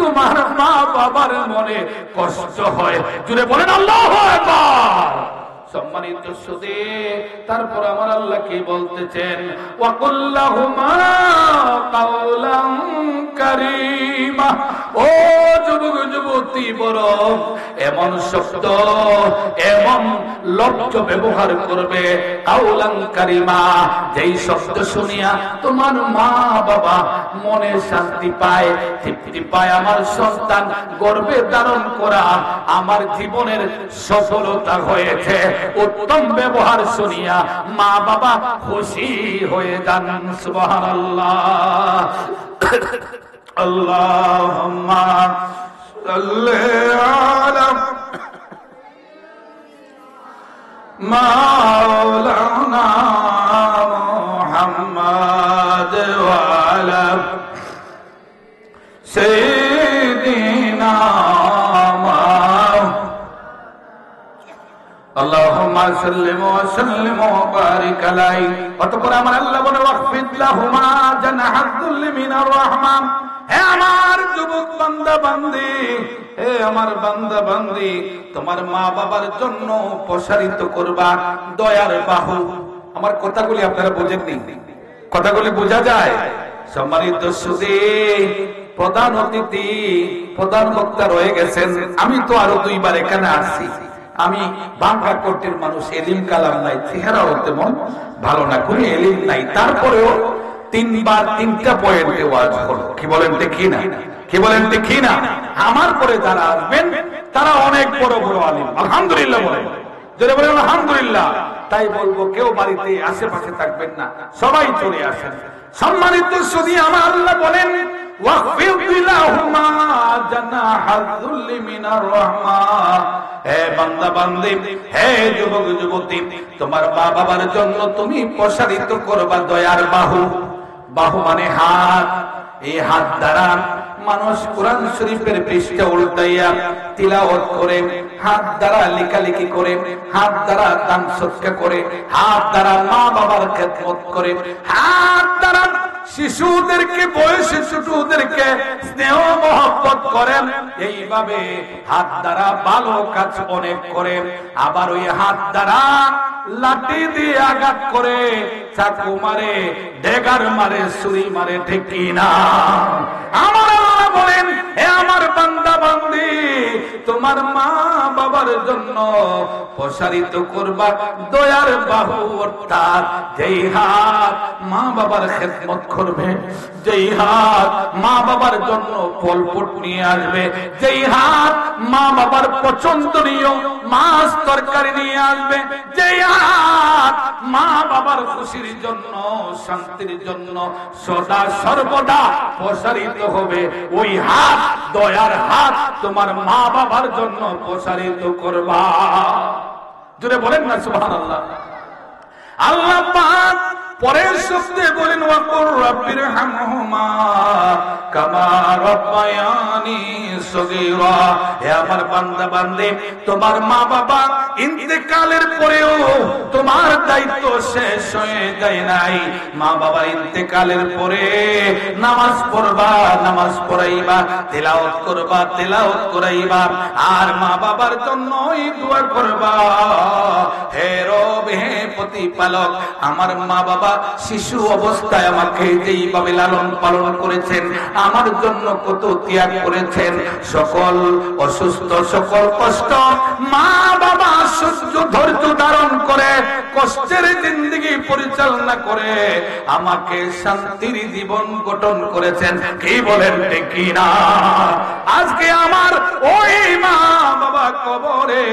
তোমার মা বাবার মনে কষ্ট হয়। জুড়ে বলেন আল্লাহু আকবার। সম্মানিত সুদী, তারপর আমার আল্লাহ কি বলতেছেন, ওয়াকুল লাহুমা কাওলান কারীমা। ও যুবক যুবতী, বড় এমন শব্দ, এমন লজ্জ ব্যবহার করবে, কাওলান কারীমা, যেই শব্দ শুনিয়া তোমার মা বাবা মনে শান্তি পায়, তৃপ্তি পায়। আমার সন্তান গর্ভে ধারণ করা আমার জীবনের সফলতা হয়েছে, উত্তম ব্যবহার শুনিয়া মা বাবা খুশি হয়ে যান। সুবহানাল্লাহ। আল্লাহুম্মা সাল্লি আলা মাওলানা মুহাম্মাদ ওয়া আলা সাইয়্যিদিনা আল্লাহুম্মা সাল্লিম ওয়া সাল্লিম ওয়া বারিক আলাইহি। অতঃপর আমার আল্লাহ বলে, ওয়াখফিদ লাহুমা জানাহাদ যুল্লি মিনার রাহমান। হে আমার যুবক বান্দা বান্দি, হে আমার বান্দা বান্দি, তোমার মা বাবার জন্য প্রসারিত করবা দয়ার বাহু। আমার কথাগুলি আপনারা বোঝেননি? কথাগুলি বোঝা যায়? সম্মানিত সুদী, প্রধান অতিথি, প্রধান বক্তা রয়ে গেছেন। আমি তো আরো 2 বার এখানে আসছি। আমি বাংলা কোর্টের মানুষ, এলিম কালাম নাই, চেহারাও তেমন ভালো না, কোনো এলিম নাই, তারপরেও 3 বার 3টা পয়েন্টে ওয়াজ হলো। কি বলেন দেখি না? কি বলেন দেখি না? আমার পরে যারা আসবেন তারা অনেক বড় বড় আলিম, আলহামদুলিল্লাহ বলেন, যারা বলেন আলহামদুলিল্লাহ। তাই বলবো, কেউ বাড়িতে আশেপাশে থাকবেন না, সবাই চলে আসেন। সম্মানিত সুদী, আমার আল্লাহ বলেন, ওয়াখফিদ লাহুমা জানাহাল যুল্লি মিনার রাহমা। হে বান্দা বান্দী, হে যুবক যুবতী, তোমার মা বাবার জন্য তুমি প্রসারিত করবা দয়ার বাহু। বাহু মানে হাত। এই হাত দ্বারা মানুষ কোরআন শরীফের পৃষ্ঠা উল্টাইয়া তিলাওয়াত করে, হাত দ্বারা লেখালেখি করে, হাত দ্বারা দান সদকা করে, হাত দ্বারা মা বাবার খেদমত করে, হাত দ্বারা শিশুদেরকে, বয়সী শিশুদেরকে স্নেহ মহব্বত করেন। এইভাবে হাত দ্বারা ভালো কাজ অনেক করে। আবার ওই হাত দ্বারা লাঠি দিয়ে আঘাত করে, চাকু মারে, ডেগার মারে, ছুরি মারে, ঠিক কিনা? আমার আল্লাহ বলেন, হে আমার বান্দা বান্দি, তোমার মা বাবার জন্য প্রসারিত করবা দয়ার বাহু। অর্থাৎ যেই হাত মা বাবার খেদমত করবে, যেই হাত মা বাবার জন্য ফলফুট নিয়ে আসবে, যেই হাত মা বাবার পছন্দনীয় মাছ তরকারি নিয়ে আসবে, যেই হাত মা বাবার খুশির জন্য, শান্তির জন্য সদা সর্বদা প্রসারিত হবে, ওই হাত দয়ার হাত তোমার মা বাবার জন্য প্রসারিত করবা। জোরে বলেন না সুবহানাল্লাহ। আল্লাহ পাক পরের শব্দে বলেন, ওয়াকুর রাব্বিরহামহুমা কামা রাব্বায়ানি সগীরা। হে আমার বান্দা বান্দী, তোমার মা বাবা ইন্তেকালের পরেও তোমার দায়িত্ব শেষ হয়ে যায় নাই। মা বাবা ইন্তেকালের পরে নামাজ পড়বা, নামাজ পড়াইবা, তিলাওয়াত করবা, তিলাওয়াত করাইবা, আর মা বাবার জন্যই দোয়া করবা। হে রব, হে প্রতিপালক, আমার মা বাবা শিশু অবস্থায় আমাকে যেইভাবে লালন পালন করেছেন, আমার জন্য কত ত্যাগ করেছেন, সকল অসুস্থ, সকল কষ্ট মা বাবা সহ্য ধৈর্য ধারণ করে কষ্টের জিন্দেগি পরিচালনা করে আমাকে শান্তির জীবন গঠন করেছেন। কি বলেন ঠিক না? আজকে আমার ওই মা বাবা কবরে,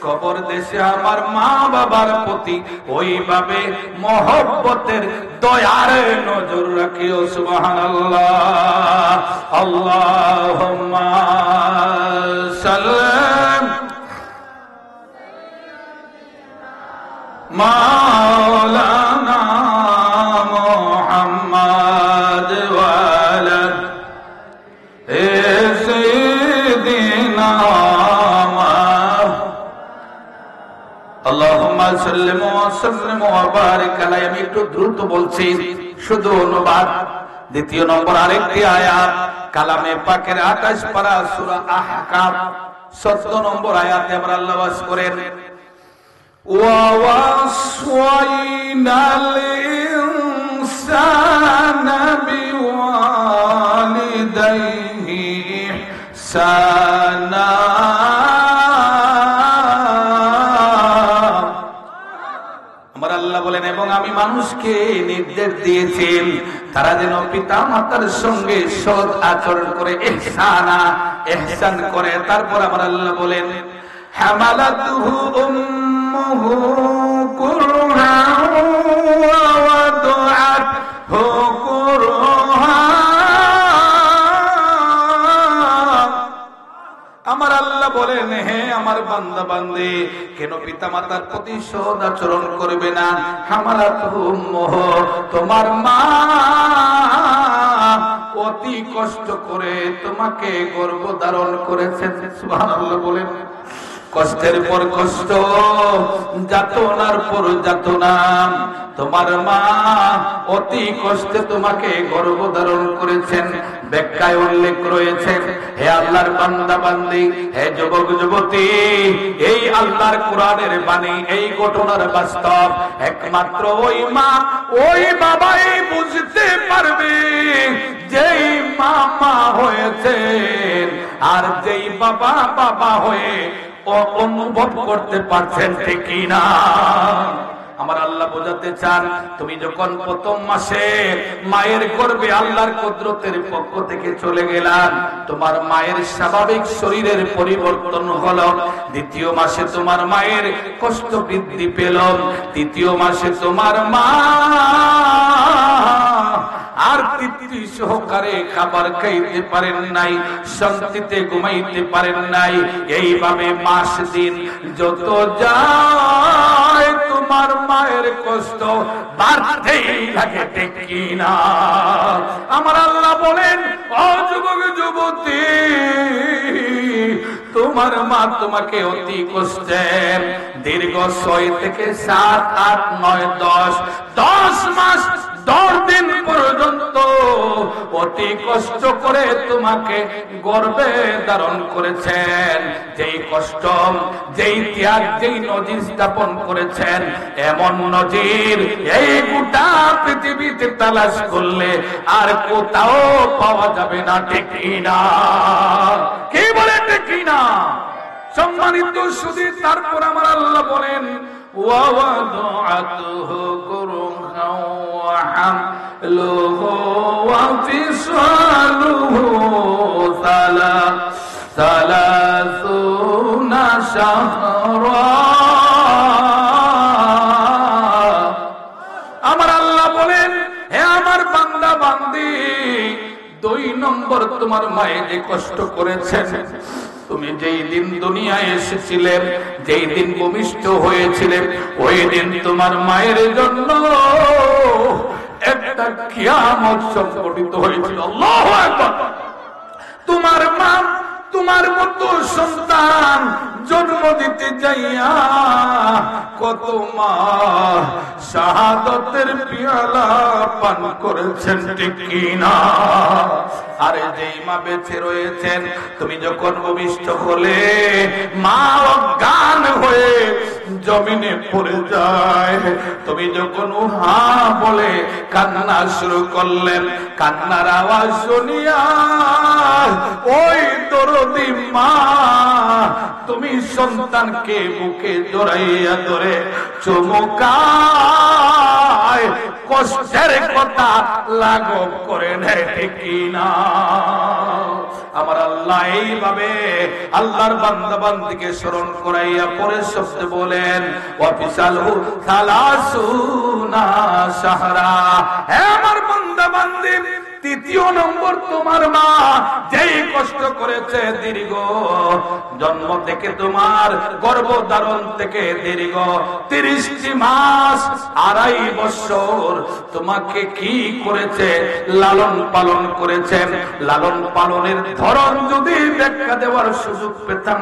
কবর দেশে আমার মা বাবার প্রতি ওইভাবে মহব্বতের দয়ার নজর রাখিও। সুবহানাল্লাহ। আল্লাহুম্মা সাল্লাম মাওলানা মুহাম্মদ ওয়া আলা সাইয়্যিদিনা আল্লাহুম্মা সাল্লিম ওয়া সাল্লিম ওয়া বারিক আলাইহি। আমি একটু দ্রুত বলছি, শুধু অনুবাদ। দ্বিতীয় নম্বর আরেকটি আয়াত, কালামে পাকের 28 পারা সূরা আহকাফ 17 নম্বর আয়াতে আমরা আল্লাহ ওয়াজ করেন, ওয়া ওয়াসাইনাল ইনসানা বিওয়ালিদাইহি ইহসানা। বলেন, এবং আমি মানুষকে নির্দেশ দিয়েছি তারা যেন পিতা মাতার সঙ্গে সৎ আচরণ করে, ইহসানা, ইহসান করে। তারপর আমার আল্লাহ বলেন, হামালাতুহু উম্মুহু কুরহান ওয়া ওয়াদাআতহু কুরহান। আমার আল্লাহ বলেন, হে আমার বান্দা বান্দী, কেন পিতা মাতার প্রতি সৎ আচরণ করবে না? হামালাতুহু উম্মুহু, তোমার মা অতি কষ্ট করে তোমাকে গর্ভধারণ করেছেন। সুবহানাল্লাহ বলেন। কষ্টের পর কষ্ট, যাতনার পর যাতনা, তোমার মা অতি কষ্টে তোমাকে গর্ভধারণ করেছেন। ব্যাখ্যায় উল্লেখ রয়েছে, হে আল্লাহর বান্দা বান্দি, হে যুবক যুবতী, এই আল্লাহর কোরআনের বাণী, এই ঘটনার বাস্তব একমাত্র ওই মা ওই বাবাই বুঝতে পারবে, যেই মা মা হয়েছেন আর যেই বাবা বাবা হয়ে অনুভব করতে পারছেন, ঠিক না? আমার আল্লাহ বোঝাতে চান, তুমি যখন প্রথম মাসে মায়ের গর্ভে আল্লাহর কুদরতের পক্ষ থেকে চলে গেলাম, তোমার মায়ের স্বাভাবিক শরীরের পরিবর্তন হলো। দ্বিতীয় মাসে তোমার মায়ের কষ্ট বৃদ্ধি পেল। তৃতীয় মাসে তোমার মা আর তৃপ্তি সহকারে খাবার খাইতে পারেন নাই, শান্তিতে ঘুমাইতে পারেন নাই। এইভাবে মাস দিন যত যায় তোমার মায়ের কষ্ট বাড়তেই লাগে, ঠিক কিনা? আমার আল্লাহ বলেন, ও যুবক যুবতী, তোমার মা তোমাকে অতি কষ্টে দীর্ঘ 6 থেকে 7, 8, 9, 10 মাস 10 দিন পর্যন্ত অতি কষ্ট করে তোমাকে গর্ভে ধারণ করেছেন। যেই কষ্ট, যেই ত্যাগ, যেই নজির স্থাপন করেছেন, এমন নজির এই গোটা পৃথিবীতে তালাশ করলে আর কোথাও পাওয়া যাবে না, ঠিক কিনা? কে বলে ঠিক কিনা? সম্মানিত শুধু, তারপর আমার আল্লাহ বলেন, ووضعته كرها وحمله وفصاله 30 شهرا। আমার আল্লাহ বলেন, হে আমার বান্দা বান্দি, 2 নম্বর তোমার মায়ে যে কষ্ট করেছেন, তুমি যেই দিন দুনিয়ায় এসেছিলেন, যেই দিন ভূমিষ্ঠ হয়েছিলেন, ওই দিন তোমার মায়ের জন্য একটা কিয়ামত সংঘটিত হয়েছিল। আল্লাহু আকবার। তোমার মা তোমার মতো সন্তান জন্ম দিতে যাইয়া কত মা শাহাদাতের পিয়ালা পান করেছেন, ঠিক কিনা? আরে যেই মা বেঁচে রয়েছেন, তুমি যখন ভূমিষ্ঠ হলে মা অজ্ঞান হয়ে জমিনে পড়ে যায়, তুমি যখন উহা বলে কান্না শুরু করলেন, কান্নার আওয়াজ শুনিয়া ওই দরদি মা তুমি সন্তানকে বুকে জড়াইয়া ধরে চুমুকায় কষ্টের কথা লাঘব করে নেয়, ঠিক কিনা? আমার আল্লাহ এইভাবে আল্লাহর বান্দা বান্দিকে স্মরণ করাইয়া পরে শব্দে বলেন, ওয়াফিসালহু 30 শাহরা। হে আমার বান্দা বান্দি, 3 নম্বর তোমার মা যেই কষ্ট করেছে, দীর্ঘ জন্ম থেকে তোমার গর্ভধারণ থেকে দীর্ঘ 30 মাস 2.5 বছর তোমাকে কি করেছে? লালন পালন করেছেন। লালন পালনের ধরন যদি ব্যাখ্যা দেওয়ার সুযোগ পেতাম,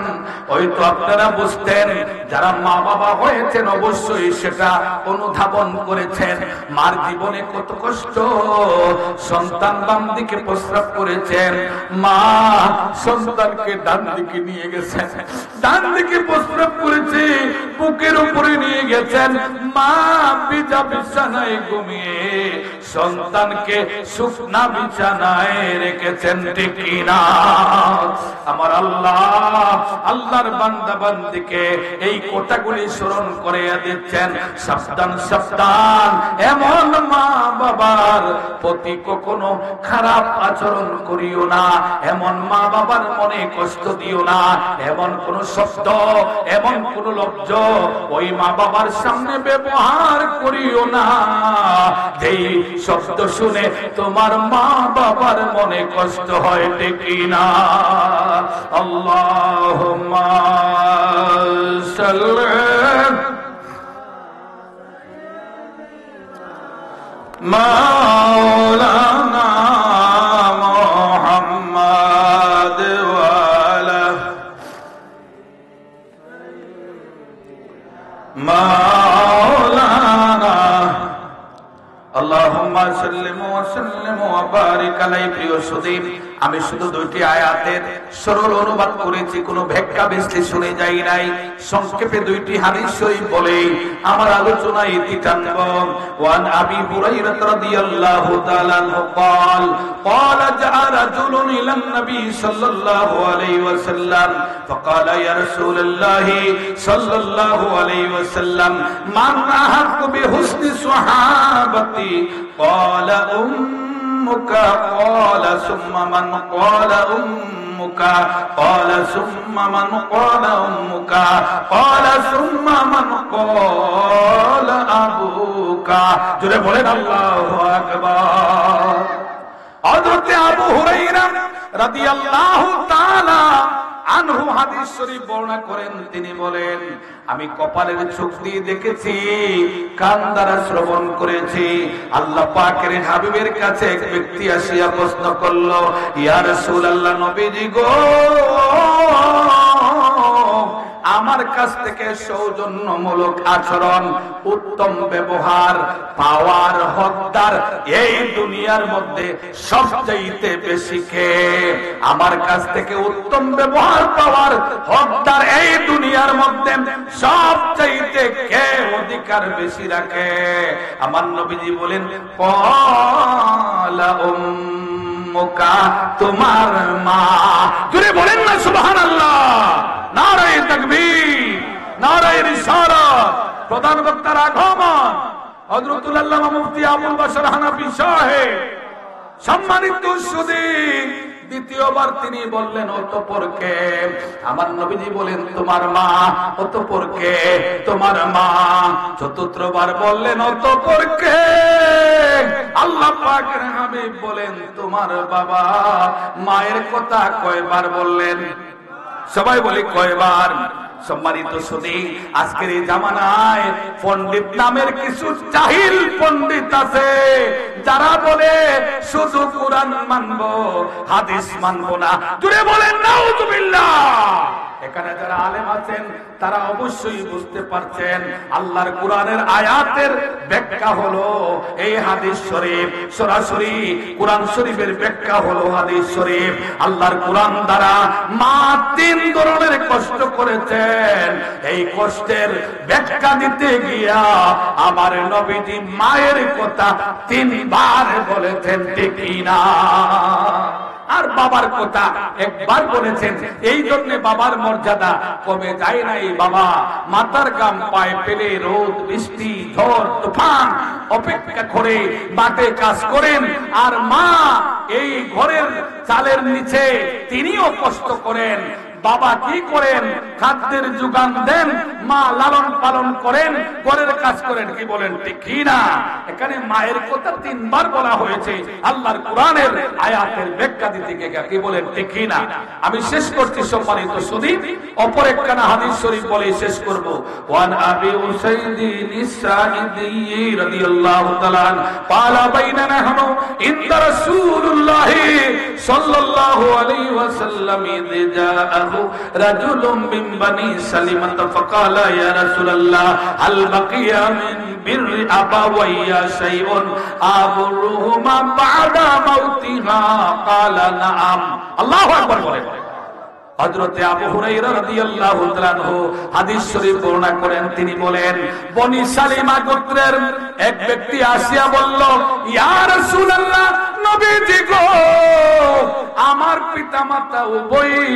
হয়তো আপনারা বুঝতেন। যারা মা বাবা হয়েছেন অবশ্যই সেটা অনুধাবন করেছেন। মার জীবনে কত কষ্ট, সন্তান বাম দিকে প্রস্রাব করেছেন, মা সন্তানকে ডান দিকে নিয়ে গেছেন, ডান দিকে প্রস্রাব করেছে, বুকের উপরে নিয়ে গেছেন, মা ভিজা বিছানায় ঘুমিয়ে সন্তানকে শুকনা বিছানায় রেখেছেন, ঠিক কিনা? আমার আল্লাহ আল্লাহর বান্দা বান্দিকে এই কথাগুলি স্মরণ করিয়ে দিচ্ছেন, সাবধান সাবধান, এমন মা বাবার প্রতি কখনো খারাপ আচরণ করিও না, এমন মা বাবার মনে কষ্ট দিও না, এমন কোন শব্দ, এমন কোন লজ্জ ওই মা বাবার সামনে ব্যবহার করিও না যেই শব্দ শুনে তোমার মা বাবার মনে কষ্ট হয়, ঠিক কিনা? আল্লাহুম্মা সাল্লি মাওলানা মুহাম্মদ ওয়া আলা মাওলানা আল্লাহুম্মা সাল্লি ওয়া সাল্লিম ওয়া বারিক আলাইহি। প্রিয় সুদীপ, আমি শুধু 2টি আয়াতের সরল অনুবাদ করেছি, কোনো ব্যাখ্যা বিশ্লেষণে যাই নাই। সংক্ষেপে 2টি হাদিস শরীফ বলেই আমার আলোচনা ইতি টানব। ওয়ান আবি হুরায়রা রাদিয়াল্লাহু তাআলা আনহু قال قال جاء رجل الى النبي صلى الله عليه وسلم فقال يا رسول الله صلى الله عليه وسلم من احق بحسن صحابتي قال أمك قال ثم من قال أمك قال ثم من قال أمك قال ثم من قال أبوك। জোরে বলেন আল্লাহু আকবার। রাদিয়াল্লাহু তাআলা আনহু হাদিস শরীফ বর্ণনা করেন, তিনি বলেন, আমি কপালের চোখ দিয়ে দেখেছি, কান দ্বারা শ্রবণ করেছি। আল্লাহ পাকের হাবিবের কাছে এক ব্যক্তি আসিয়া প্রশ্ন করল, ইয়া রাসূলুল্লাহ, নবীজি গো, আমার কাছ থেকে সৌজন্যমূলক আচরণ, উত্তম ব্যবহার পাওয়ার হকদার এই দুনিয়ার মধ্যে সবচাইতে বেশি কে? আমার কাছ থেকে উত্তম ব্যবহার পাওয়ার হকদার এই দুনিয়ার মধ্যে সবচাইতে কে অধিকার বেশি রাখে? আমার নবীজি বলেন, ক্বালা উম্মুকা, তোমার মা। জোরে বলেন না সুবহানাল্লাহ। নারায়ে তাকবীর, নারায়ে রিসালাত। প্রধান বক্তার আগমন হযরতুল আল্লামা মুফতি আবুল বাশার হানাফি সাহেব। সম্মানিত সুধী, দ্বিতীয়বার তিনি বললেন, অতঃপর কে? আমার নবীজি বলেন, তোমার মা। অতঃপর কে? তোমার মা। চতুর্থবার বললেন, অতঃপর কে? আল্লাহ পাকের হাবিব বলেন, তোমার বাবা। মায়ের কথা কয়বার বললেন? সবাই বলি কয়বার? সম্মানিত সুধী, আজকের এই জামানায় পণ্ডিত নামের কিছু জাহিল পণ্ডিত আছে, যারা বলে শুধু কোরআন মানবো, হাদিস মানবো না। জুড়ে বলেন নাউযুবিল্লাহ। এখানে যারা আলেম আছেন তারা অবশ্যই বুঝতে পারছেন, আল্লাহর কোরআনের আয়াতের ব্যাখ্যা হলো এই হাদিস শরীফ, সরাসরি কোরআন শরীফের ব্যাখ্যা হলো হাদিস শরীফ। আল্লাহর কোরআন দ্বারা মা তিন ধরনের কষ্ট করেছেন, এই কষ্টের ব্যাখ্যা দিতে গিয়া আমার নবীজি মায়ের কথা তিনবার বলেছেন, ঠিক না? আর বাবার কথা একবার বলেছেন। এই জন্য বাবার মর্যাদা কমে যায় নাই। বাবা মাথার ঘাম পায়ে ফেলে রোদ বৃষ্টি ঝড় তুফান অপেক্ষা করে মাঠে কাজ করেন, আর মা এই ঘরের চালের নিচে তিনিও কষ্ট করেন। বাবা কি করেন? খাদ্যের যোগান দেন, মা লালন পালন করেন, ঘরের কাজ করেন। কি বলেন, ঠিক কি না? এখানে মায়ের কথা তিনবার বলা হয়েছে আল্লাহর কোরআনের আয়াতের ব্যাখ্যা দিতে গিয়ে। কি বলেন, ঠিক কি না? আমি শেষ করছি সম্মানিত সুধী, অপর একখানা হাদিস শরীফ বলে শেষ করব। ওয়ান আবি উসাইদিন ইস-সাঈদি রাদিয়াল্লাহু তাআলা ক্বালা বাইনানা নাহনু ইনদা রাসূলুল্লাহি সাল্লাল্লাহু আলাইহি ওয়াসাল্লাম ইযা رجل من بني سلمة فقال يا رسول الله هل بقي من بر أبوي شيء أبرهما بعد موتها قال نعم الله أكبر হযরতে আবু হুরায়রা রাদিয়াল্লাহু তাআলা আনহু হাদিস শরীফ বর্ণনা করেন, তিনি বলেন, বনি সালিমা গোত্রের এক ব্যক্তি আসিয়া বলল, ইয়া রাসূলুল্লাহ, নবীজি গো, আমার পিতামাতা উভয়ই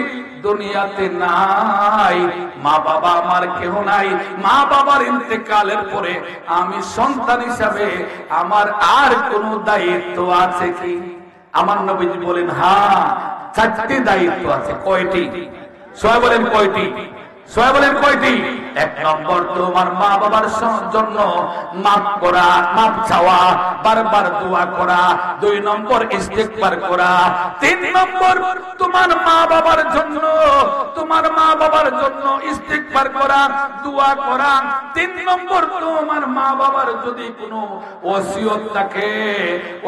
দুনিয়াতে নাই, মা বাবা আমার কেউ নাই। মা বাবার ইন্তেকালের পরে আমি সন্তান হিসাবে আমার আর কোনো দায়িত্ব আছে কি? আমার নবীজি বলেন, হ্যাঁ, চারটি দায়িত্ব আছে। কয়টি? সবাই বলেন কয়টি? সবাই বলেন কয়টি? এক নম্বর, তোমার মা বাবার জন্য মাফ করা, মাফ চাওয়া, বারবার দোয়া করা। দুই নম্বর, ইস্তেগফার করা। তিন নম্বর, তোমার মা বাবার জন্য, তোমার মা বাবার জন্য ইস্তেগফার করা, দোয়া করা। তিন নম্বর, তোমার মা বাবার যদি কোনো ওসিয়ত থাকে,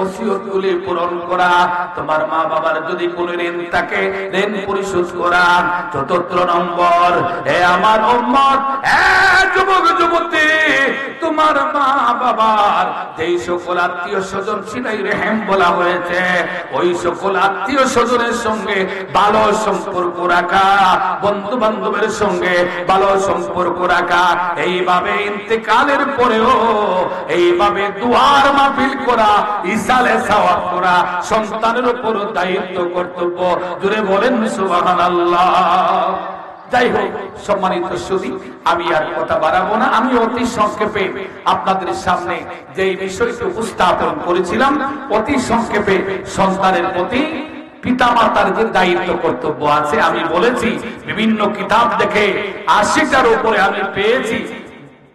ওসিয়তগুলি পূরণ করা। তোমার মা বাবার যদি কোনো ঋণ থাকে, ঋণ পরিশোধ করা। চতুর্থ নম্বর, হে আমার উম্মত, হে যুবক যুবতী, তোমার মা বাবার যেই সকল আত্মীয় স্বজন সিলাই রহিম বলা হয়েছে, ওই সকল আত্মীয় স্বজনের সঙ্গে ভালো সম্পর্ক রাখা, বন্ধু বান্ধবের সঙ্গে ভালো সম্পর্ক রাখা। এইভাবে ইন্তেকালের পরেও এইভাবে দুয়ার মাহফিল করা, ইসালে সওয়াব করা, সন্তানের উপর দায়িত্ব কর্তব্য। জুড়ে বলেন সুবহানাল্লাহ। যাই হোক সম্মানিত সুধী, আমি আর কথা বাড়াবো না। আমি অতি সংক্ষেপে আপনাদের সামনে যে বিষয়টি উপস্থাপন করেছিলাম, অতি সংক্ষেপে সন্তানের প্রতি পিতামাতার যে দায়িত্ব কর্তব্য আছে, আমি বলেছি বিভিন্ন কিতাব দেখে 80টার উপরে আমি পেয়েছি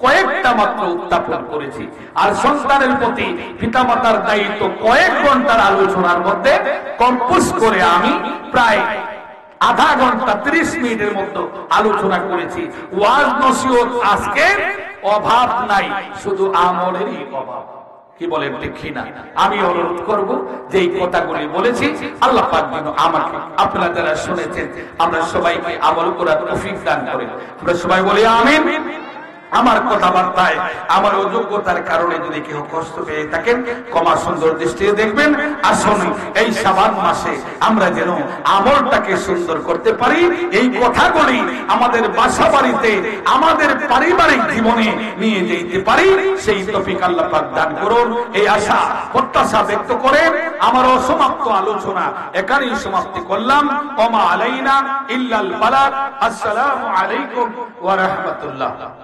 কয়েকটা মাত্র উত্থাপন করেছি। আর সন্তানের প্রতি পিতামাতার দায়িত্ব কয়েক ঘন্টার আলোচনার মধ্যে কম্পোজ করে আমি প্রায় আধা ঘন্টা 30 মিনিটের মধ্যে আলোচনা করেছি। ওয়াজ নসিহত আজকে অভাব নাই, শুধু আমলেরই অভাব। কি বলেন ঠিক কিনা? আমি অনুরোধ করব যে এই কথাগুলি বলেছি আল্লাহ পাক যেন আমাকে আপনারা যারা শুনেছেন আমরা সবাইকে আমল করার তৌফিক দান করেন। আমরা সবাই বলি আমিন। আমার কথাবার্তায় আমার অযোগ্যতার কারণে যদি কেউ কষ্ট পেয়ে থাকেন ক্ষমা সুন্দর দৃষ্টিতে দেখবেন। আসুন এই শাবান মাসে আমরা যেন আমলটাকে সুন্দর করতে পারি, এই কথাগুলি আমাদের বাসা বাড়িতে আমাদের পারিবারিক জীবনে নিয়ে যেতে পারি, সেই তৌফিক আল্লাহ পাক দান করুন। এই আশা প্রত্যাশা ব্যক্ত করে আমার অসমাপ্ত আলোচনা এখানেই সমাপ্তি করলাম। ওমা আলাইনা ইল্লাল বালাগ। আসসালামু আলাইকুম ওয়া রাহমাতুল্লাহ।